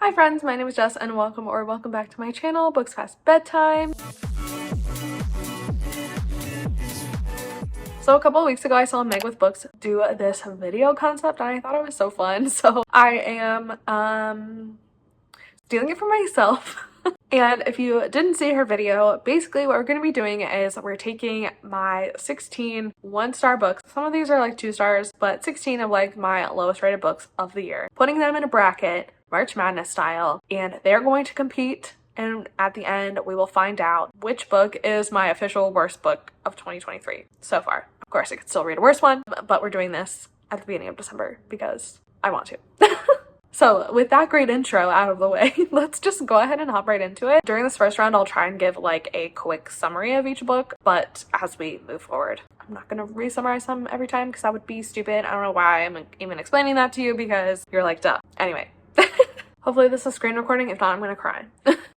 Hi friends, my name is Jess and welcome back to my channel, Books Past Bedtime. So a couple of weeks ago I saw Meg with Books do this video concept and I thought it was so fun. So I am stealing it for myself. And if you didn't see her video, basically what we're going to be doing is we're taking my 16 one-star books. Some of these are like 2 stars, but 16 of like my lowest rated books of the year, putting them in a bracket, March Madness style, and they're going to compete. And at the end, we will find out which book is my official worst book of 2023 so far. Of course, I could still read a worse one, but we're doing this at the beginning of December because I want to. So with that great intro out of the way, let's just go ahead and hop right into it. During this first round, I'll try and give like a quick summary of each book, but as we move forward, I'm not going to re-summarize them every time because that would be stupid. I don't know why I'm even explaining that to you because you're like, duh. Anyway. Hopefully this is a screen recording. If not, I'm gonna cry.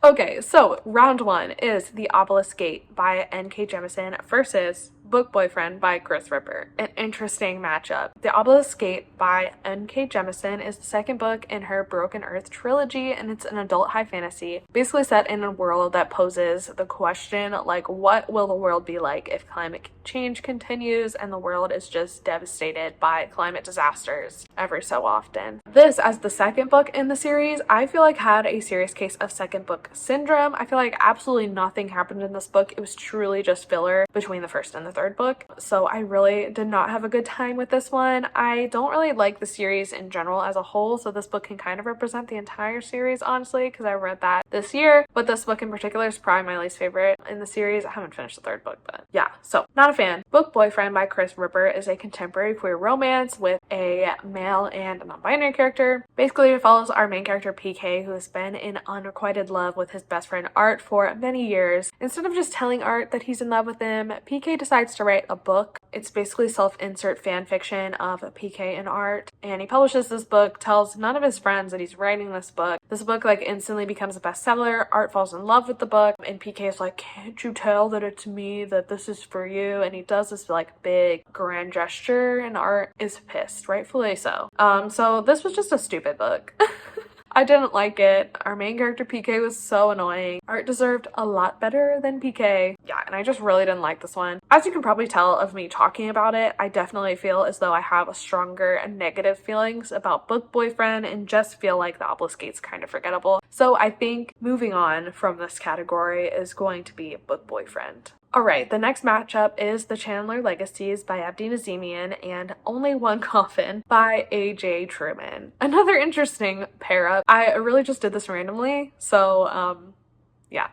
Okay, so round 1 is The Obelisk Gate by N.K. Jemisin versus Book Boyfriend by Chris Ripper. An interesting matchup. The Obelisk Gate by N.K. Jemisin is the second book in her Broken Earth trilogy, and it's an adult high fantasy, basically set in a world that poses the question, like, what will the world be like if climate change continues and the world is just devastated by climate disasters every so often. This, as the second book in the series, I feel like had a serious case of second book syndrome. I feel like absolutely nothing happened in this book. It was truly just filler between the first and the third book. So I really did not have a good time with this one. I don't really like the series in general as a whole, so this book can kind of represent the entire series, honestly, because I read that this year, but this book in particular is probably my least favorite in the series. I haven't finished the third book, but yeah, so not a fan. Book Boyfriend by Chris Ripper is a contemporary queer romance with a male and non-binary character. Basically, it follows our main character PK, who has been in unrequited love with his best friend Art for many years. Instead of just telling Art that he's in love with him, PK decides to write a book. It's basically self-insert fan fiction of PK and Art, and he publishes this book, tells none of his friends that he's writing this book. This book like instantly becomes a bestseller. Art falls in love with the book, and PK is like, can't you tell that it's me, that this is for you? And he does this like big grand gesture, and Art is pissed, rightfully so. So this was just a stupid book. I didn't like it. Our main character PK was so annoying. Art deserved a lot better than PK. Yeah, and I just really didn't like this one. As you can probably tell of me talking about it, I definitely feel as though I have a stronger negative feelings about Book Boyfriend and just feel like The Obelisk Gate's kind of forgettable. So I think moving on from this category is going to be Book Boyfriend. Alright, the next matchup is The Chandler Legacies by Abdi Nazemian and Only One Coffin by A.J. Truman. Another interesting pair up. I really just did this randomly, so yeah.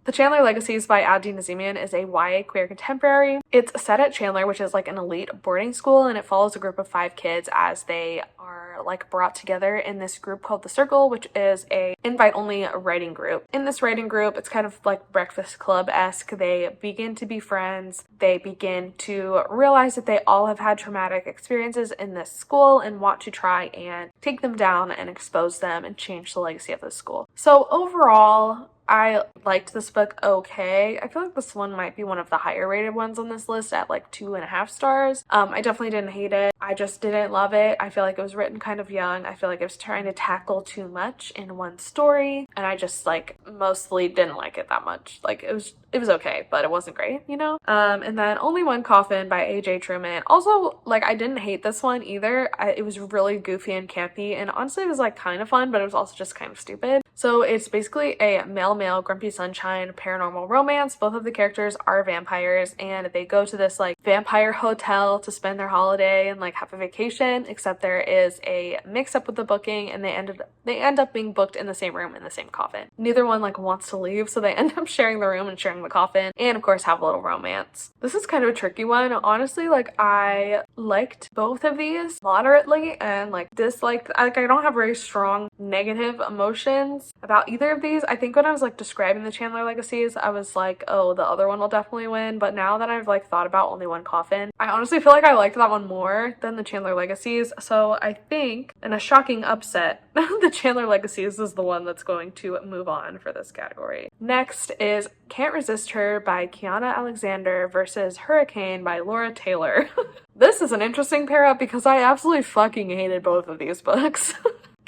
The Chandler Legacies by Abdi Nazemian is a YA queer contemporary. It's set at Chandler, which is like an elite boarding school, and it follows a group of 5 kids as they are like brought together in this group called The Circle, which is a invite-only writing group. In this writing group, it's kind of like Breakfast Club-esque. They begin to be friends. They begin to realize that they all have had traumatic experiences in this school and want to try and take them down and expose them and change the legacy of the school. So overall, I liked this book okay. I feel like this one might be one of the higher rated ones on this list at like 2.5 stars. I definitely didn't hate it. I just didn't love it. I feel like it was written kind of young. I feel like it was trying to tackle too much in one story, and I just like mostly didn't like it that much. Like it was okay, but it wasn't great, you know? And then Only One Coffin by A.J. Truman. Also, like, I didn't hate this one either. It was really goofy and campy, and honestly it was like kind of fun, but it was also just kind of stupid. So it's basically a male Grumpy Sunshine paranormal romance. Both of the characters are vampires, and they go to this like vampire hotel to spend their holiday and like have a vacation, except there is a mix-up with the booking, and they end up being booked in the same room in the same coffin. Neither one like wants to leave, so they end up sharing the room and sharing the coffin, and of course have a little romance. This is kind of a tricky one. Honestly, like I liked both of these moderately and like disliked, like I don't have very strong negative emotions about either of these. I think when I was like describing the Chandler Legacies, I was like, oh, the other one will definitely win, but now that I've like thought about Only One Coffin, I honestly feel like I liked that one more than the Chandler Legacies. So I think, in a shocking upset, the Chandler Legacies is the one that's going to move on for this category. Next is Can't Resist Her by Kiana Alexander versus Hurricane by Laura Taylor. This is an interesting pair up because I absolutely fucking hated both of these books.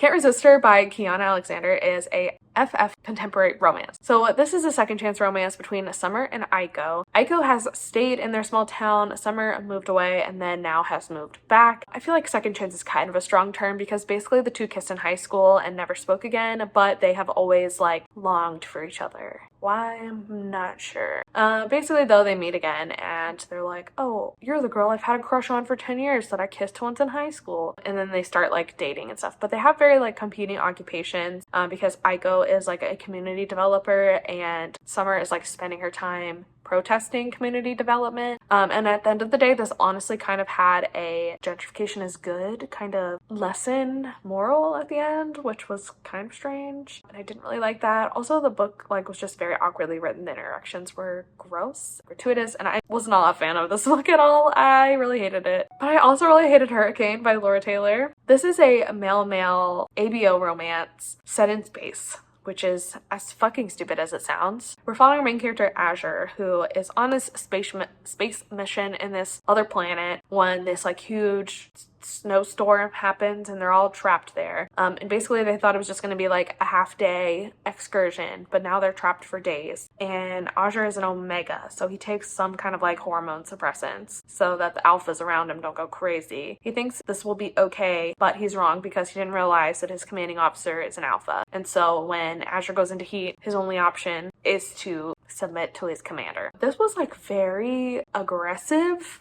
Can't Resist Her by Kiana Alexander is a FF contemporary romance. So this is a second chance romance between Summer and Aiko. Aiko has stayed in their small town. Summer moved away and then now has moved back. I feel like second chance is kind of a strong term because basically the two kissed in high school and never spoke again, but they have always like longed for each other. Why? I'm not sure. Basically though, they meet again and they're like, oh, you're the girl I've had a crush on for 10 years that I kissed once in high school. And then they start like dating and stuff, but they have very like competing occupations because Aiko is like a community developer and Summer is like spending her time protesting community development. And at the end of the day, this honestly kind of had a gentrification is good kind of lesson moral at the end, which was kind of strange. And I didn't really like that. Also, the book like was just very awkwardly written. The interactions were gross, gratuitous, and I was not a fan of this book at all. I really hated it. But I also really hated Hurricane by Laura Taylor. This is a male-male ABO romance set in space, which is as fucking stupid as it sounds. We're following our main character, Azure, who is on this space mission in this other planet when this like huge snowstorm happens and they're all trapped there. And basically they thought it was just going to be like a half-day excursion, but now they're trapped for days. And Azure is an omega, so he takes some kind of like hormone suppressants so that the alphas around him don't go crazy. He thinks this will be okay, but he's wrong because he didn't realize that his commanding officer is an alpha. And so when Azure goes into heat, his only option is to submit to his commander. This was like very aggressive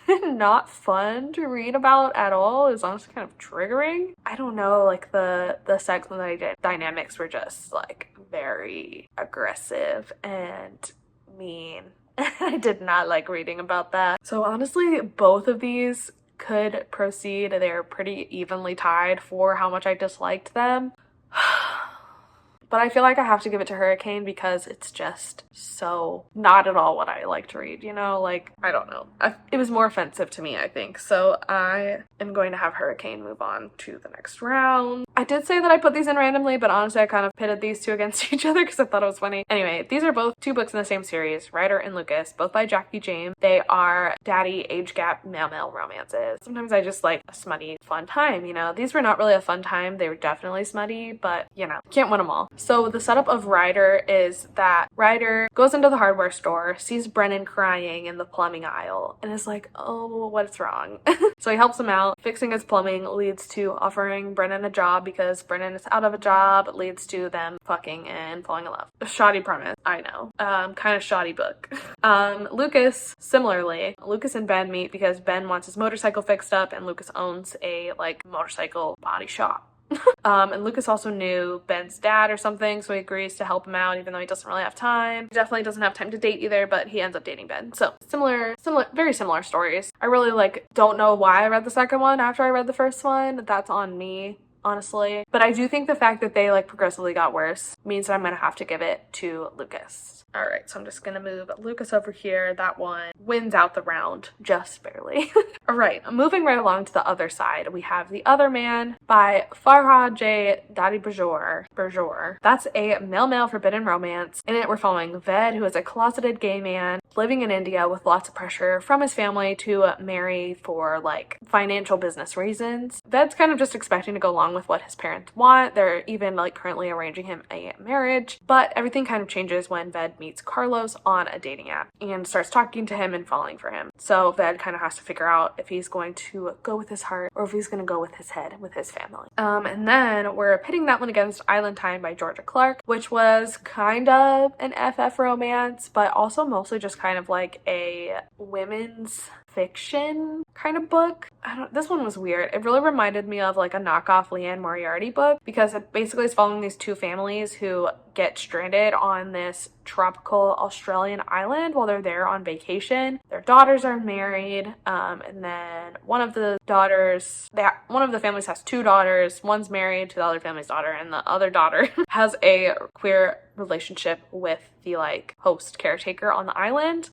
and not fun to read about at all. It was honestly kind of triggering. I don't know, like the sex dynamics were just like very aggressive and mean. I did not like reading about that. So honestly, both of these could proceed. They're pretty evenly tied for how much I disliked them. But I feel like I have to give it to Hurricane because it's just so not at all what I like to read, you know? Like, I don't know. It was more offensive to me, I think. So I am going to have Hurricane move on to the next round. I did say that I put these in randomly, but honestly I kind of pitted these two against each other because I thought it was funny. Anyway, these are both two books in the same series, Ryder and Lucas, both by Jackie James. They are daddy age gap male-male romances. Sometimes I just like a smutty fun time, you know? These were not really a fun time. They were definitely smutty, but you know, can't win them all. So the setup of Ryder is that Ryder goes into the hardware store, sees Brennan crying in the plumbing aisle, and is like, oh, what's wrong? So he helps him out. Fixing his plumbing leads to offering Brennan a job because Brennan is out of a job. It leads to them fucking and falling in love. A shoddy premise, I know. Kind of shoddy book. Lucas, similarly, Lucas and Ben meet because Ben wants his motorcycle fixed up and Lucas owns a like motorcycle body shop. And Lucas also knew Ben's dad or something, so he agrees to help him out even though he doesn't really have time. He definitely doesn't have time to date either, but he ends up dating Ben. So very similar stories. I really like don't know why I read the second one after I read the first one. That's on me, honestly. But I do think the fact that they like progressively got worse means that I'm gonna have to give it to Lucas. All right, so I'm just gonna move Lucas over here. That one wins out the round, just barely. All right, moving right along to the other side, we have The Other Man by Farhad J. Dadi-Bajor. That's a male-male forbidden romance. In it, we're following Ved, who is a closeted gay man living in India with lots of pressure from his family to marry for like financial business reasons. Ved's kind of just expecting to go along with what his parents want. They're even like currently arranging him a marriage, but everything kind of changes when Ved meets Carlos on a dating app and starts talking to him and falling for him. So Ved kind of has to figure out if he's going to go with his heart or if he's going to go with his head, with his family. And then we're pitting that one against Island Time by Georgia Clark, which was kind of an FF romance, but also mostly just kind of like a women's fiction kind of book. This one was weird. It really reminded me of like a knockoff Leanne Moriarty book because it basically is following these two families who get stranded on this tropical Australian island while they're there on vacation. Their daughters are married, and then one of the families has two daughters. One's married to the other family's daughter, and the other daughter has a queer relationship with the like host caretaker on the island.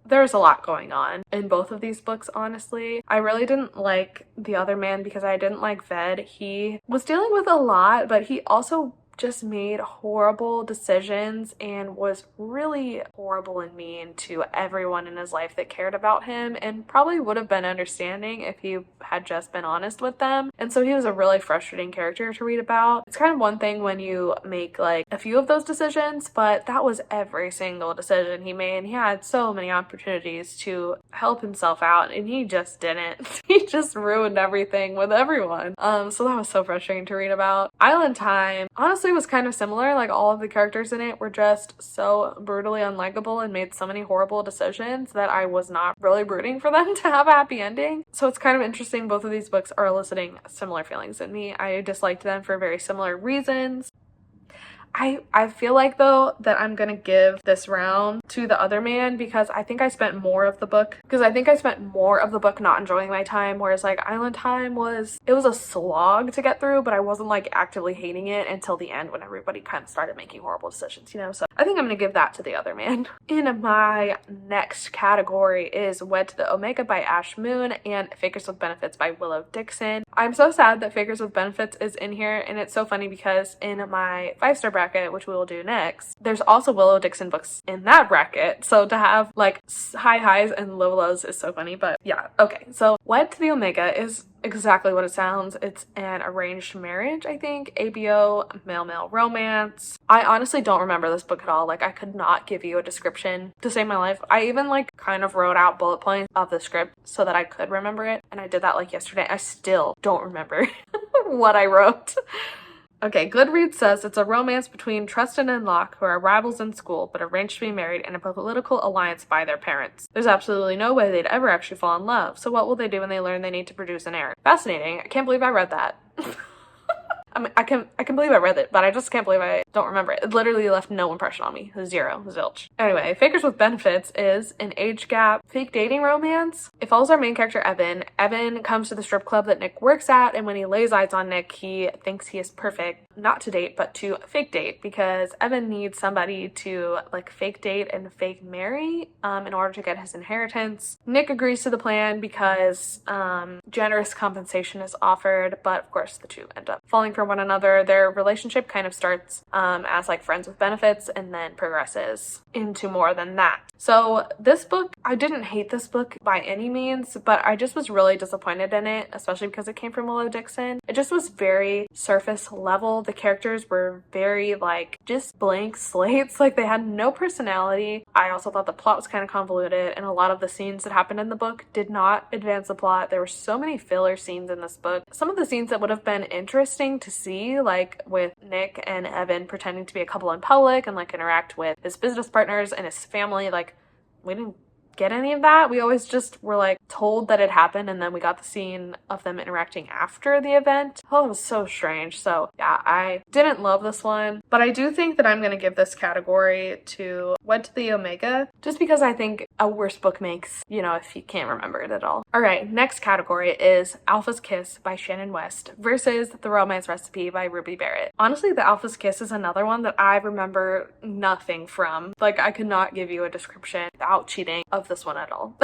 There's a lot going on in both of these books, honestly. I really didn't like The Other Man because I didn't like Ved. He was dealing with a lot, but he also just made horrible decisions and was really horrible and mean to everyone in his life that cared about him, and probably would have been understanding if he had just been honest with them. And so he was a really frustrating character to read about. It's kind of one thing when you make like a few of those decisions, but that was every single decision he made. He had so many opportunities to help himself out and he just didn't. He just ruined everything with everyone. So that was so frustrating to read about. Island Time honestly was kind of similar. Like, all of the characters in it were just so brutally unlikable and made so many horrible decisions that I was not really rooting for them to have a happy ending. So it's kind of interesting, both of these books are eliciting similar feelings in me. I disliked them for very similar reasons. I feel like, though, that I'm gonna give this round to the other man because I think I spent more of the book not enjoying my time, whereas like Island Time was a slog to get through, but I wasn't like actively hating it until the end when everybody kind of started making horrible decisions, you know? So I think I'm gonna give that to the other man. In my next category is Wed to the Omega by Ash Moon and Fakers with Benefits by Willow Dixon. I'm so sad that Fakers with Benefits is in here, and it's so funny because in my 5-star bracket, which we will do next, there's also Willow Dixon books in that bracket. So to have like high highs and low lows is so funny. But yeah, okay. So Wed to the Omega is exactly what it sounds. It's an arranged marriage, I think. ABO, male-male romance. I honestly don't remember this book at all. Like, I could not give you a description to save my life. I even like kind of wrote out bullet points of the script so that I could remember it, and I did that like yesterday. I still don't remember what I wrote. Okay, Goodreads says it's a romance between Tristan and Locke, who are rivals in school but arranged to be married in a political alliance by their parents. There's absolutely no way they'd ever actually fall in love, so what will they do when they learn they need to produce an heir? Fascinating. I can't believe I read that. I mean, I can believe I read it, but I just can't believe I don't remember it. It literally left no impression on me. Zero. Zilch. Anyway, Fakers with Benefits is an age gap fake dating romance. It follows our main character, Evan. Evan comes to the strip club that Nick works at, and when he lays eyes on Nick, he thinks he is perfect, not to date, but to fake date, because Evan needs somebody to like fake date and fake marry in order to get his inheritance. Nick agrees to the plan because generous compensation is offered, but of course the two end up falling for one another. Their relationship kind of starts as like friends with benefits and then progresses into more than that. So this book, I didn't hate this book by any means, but I just was really disappointed in it, especially because it came from Willow Dixon. It just was very surface level. The characters were very like just blank slates, like they had no personality. I also thought the plot was kind of convoluted, and a lot of the scenes that happened in the book did not advance the plot. There were so many filler scenes in this book. Some of the scenes that would have been interesting to see, like with Nick and Evan pretending to be a couple in public and like interact with his business partners and his family, like we didn't get any of that. We always just were like told that it happened, and then we got the scene of them interacting after the event. Oh, it was so strange. So yeah, I didn't love this one, but I do think that I'm gonna give this category to Wed to the Omega, just because I think a worse book makes, you know, if you can't remember it at all. All right, next category is Alpha's Kiss by Shannon West versus The Romance Recipe by Ruby Barrett. Honestly, the Alpha's Kiss is another one that I remember nothing from. Like, I could not give you a description without cheating of this one at all.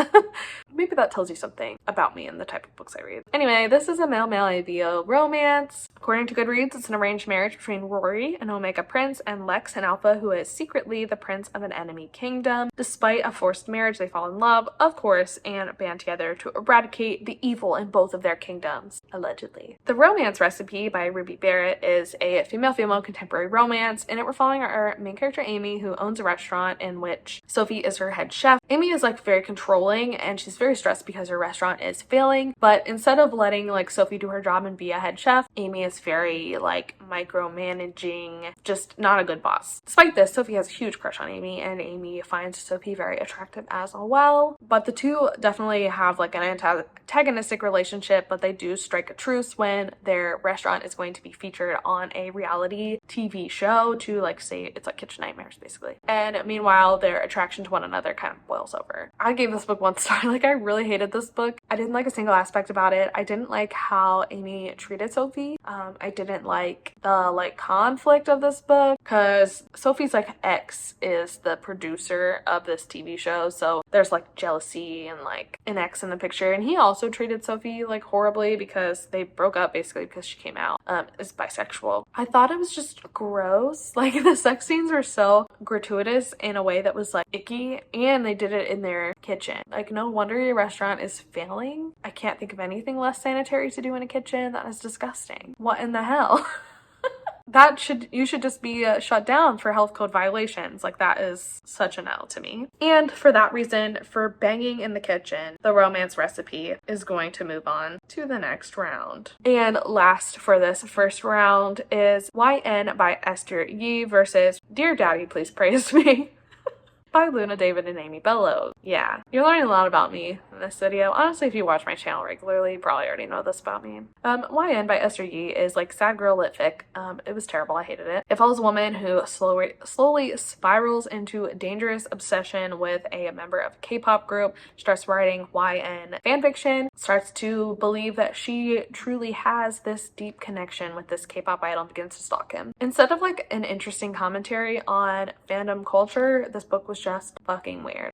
Maybe that tells you something about me and the type of books I read. Anyway, this is a male-male ABO romance. According to Goodreads, it's an arranged marriage between Rory, an Omega prince, and Lex, an Alpha, who is secretly the prince of an enemy kingdom. Despite a forced marriage, they fall in love, of course, and band together to eradicate the evil in both of their kingdoms, allegedly. The Romance Recipe by Ruby Barrett is a female-female contemporary romance, and we're following our main character, Amy, who owns a restaurant in which Sophie is her head chef. Amy is like very controlling, and she's very stressed because her restaurant is failing, but instead of letting like Sophie do her job and be a head chef, Amy is very like micromanaging, just not a good boss. Despite this, Sophie has a huge crush on Amy, and Amy finds Sophie very attractive as well. But the two definitely have like an antagonistic relationship, but they do strike a truce when their restaurant is going to be featured on a reality TV show to like say it's like Kitchen Nightmares basically. And meanwhile, their attraction to one another kind of boils over. I gave this book 1 star. Like, I really hated this book. I didn't like a single aspect about it. I didn't like how Amy treated Sophie. I didn't like the conflict of this book because Sophie's ex is the producer of this TV show, so there's jealousy and an ex in the picture, and he also treated Sophie horribly because they broke up basically because she came out as bisexual. I thought it was just gross. The sex scenes were so gratuitous in a way that was icky, and they did it in their kitchen. No wonder your restaurant is failing. I can't think of anything less sanitary to do in a kitchen. That is disgusting. What in the hell? You should just be shut down for health code violations. That is such an L to me. And for that reason, for banging in the kitchen, the romance recipe is going to move on to the next round. And last for this first round is YN by Esther Yee versus Dear Daddy, Please Praise Me by Luna David and Amy Bellows. Yeah, you're learning a lot about me in this video. Honestly, if you watch my channel regularly, you probably already know this about me. YN by Esther Yee is sad girl lit fic. It was terrible. I hated it. It follows a woman who slowly spirals into a dangerous obsession with a member of a K-pop group, starts writing YN fanfiction, starts to believe that she truly has this deep connection with this K-pop idol, and begins to stalk him. Instead of an interesting commentary on fandom culture, this book was just fucking weird.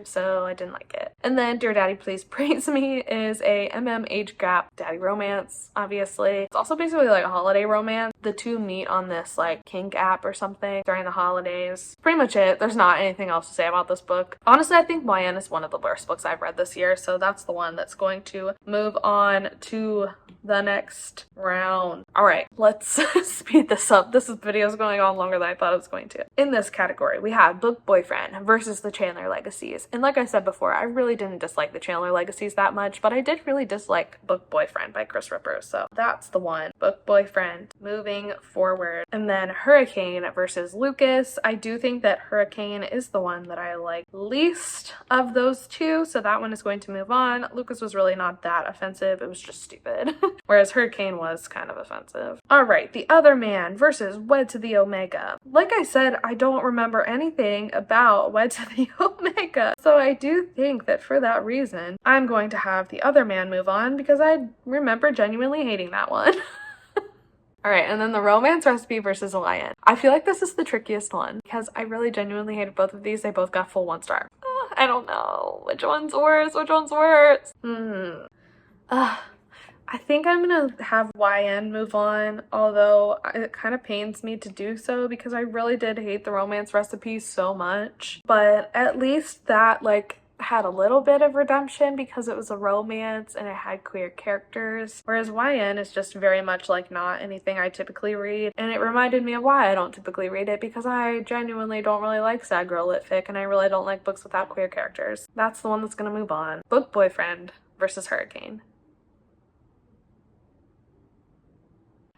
So I didn't like it. And then Dear Daddy, Please Praise Me is a age gap daddy romance, obviously. It's also basically a holiday romance. The two meet on this kink app or something during the holidays. Pretty much it. There's not anything else to say about this book. Honestly, I think YN is one of the worst books I've read this year, so that's the one that's going to move on to the next round. Alright, let's speed this up. This video is going on longer than I thought it was going to. In this category, we have Book Boyfriend versus the Chandler Legacies. And like I said before, I really didn't dislike the Chandler Legacies that much, but I did really dislike Book Boyfriend by Chris Ripper, so that's the one. Book Boyfriend moving forward. And then Hurricane versus Lucas. I do think that Hurricane is the one that I like least of those two, so that one is going to move on. Lucas was really not that offensive, it was just stupid. Whereas Hurricane was kind of offensive. Alright, The Other Man versus Wed to the Omega. Like I said, I don't remember anything about Wed to the Omega, so I do think that for that reason, I'm going to have The Other Man move on because I remember genuinely hating that one. Alright, and then the Romance Recipe versus Lion. I feel like this is the trickiest one because I really genuinely hated both of these. They both got full 1 star. I don't know. Which one's worse? Which one's worse? I think I'm gonna have YN move on, although it kind of pains me to do so because I really did hate the Romance Recipe so much. But at least that had a little bit of redemption because it was a romance and it had queer characters, whereas YN is just very much not anything I typically read, and it reminded me of why I don't typically read it, because I genuinely don't really like sad girl lit fic and I really don't like books without queer characters. That's the one that's gonna move on. Book Boyfriend versus Hurricane.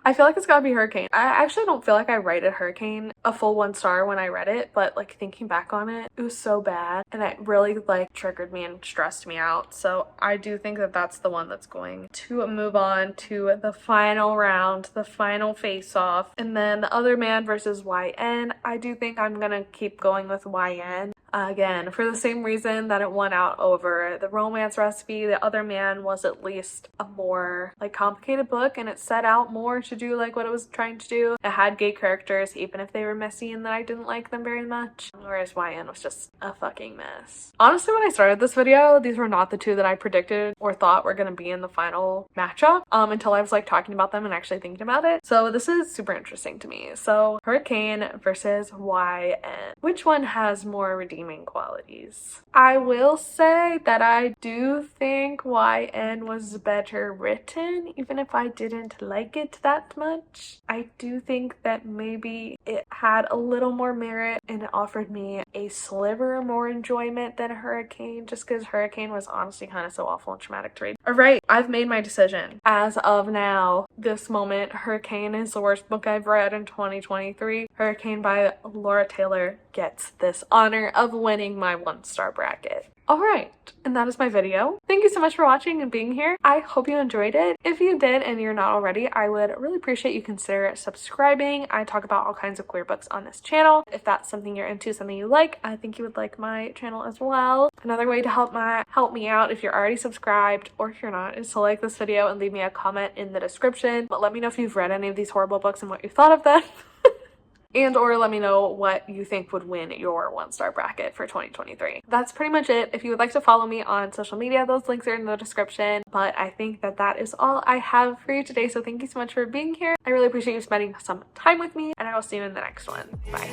I feel like it's gotta be Hurricane. I actually don't feel like I rated Hurricane a full 1 star when I read it, but thinking back on it, it was so bad and it really triggered me and stressed me out. So I do think that that's the one that's going to move on to the final round, the final face-off. And then The Other Man versus YN. I do think I'm gonna keep going with YN. Again, for the same reason that it won out over the Romance Recipe, The Other Man was at least a more complicated book, and it set out more to do what it was trying to do. It had gay characters even if they were messy and that I didn't like them very much, whereas YN was just a fucking mess. Honestly, when I started this video, these were not the two that I predicted or thought were gonna be in the final matchup until I was talking about them and actually thinking about it. So this is super interesting to me. So Hurricane versus YN. Which one has more redeeming qualities? I will say that I do think YN was better written, even if I didn't like it that much. I do think that maybe it had a little more merit and it offered me a sliver more enjoyment than Hurricane, just because Hurricane was honestly kind of so awful and traumatic to read. Alright, I've made my decision. As of now, this moment, Hurricane is the worst book I've read in 2023. Hurricane by Laura Taylor gets this honor of winning my 1 star bracket. Alright, and that is my video. Thank you so much for watching and being here. I hope you enjoyed it. If you did and you're not already, I would really appreciate you consider subscribing. I talk about all kinds of queer books on this channel. If that's something you're into, something you like, I think you would like my channel as well. Another way to help me out if you're already subscribed, or if you're not, is to like this video and leave me a comment in the description. But let me know if you've read any of these horrible books and what you thought of them. And or let me know what you think would win your 1-star bracket for 2023. That's pretty much it. If you would like to follow me on social media, those links are in the description. But I think that is all I have for you today. So thank you so much for being here. I really appreciate you spending some time with me, and I will see you in the next one. Bye.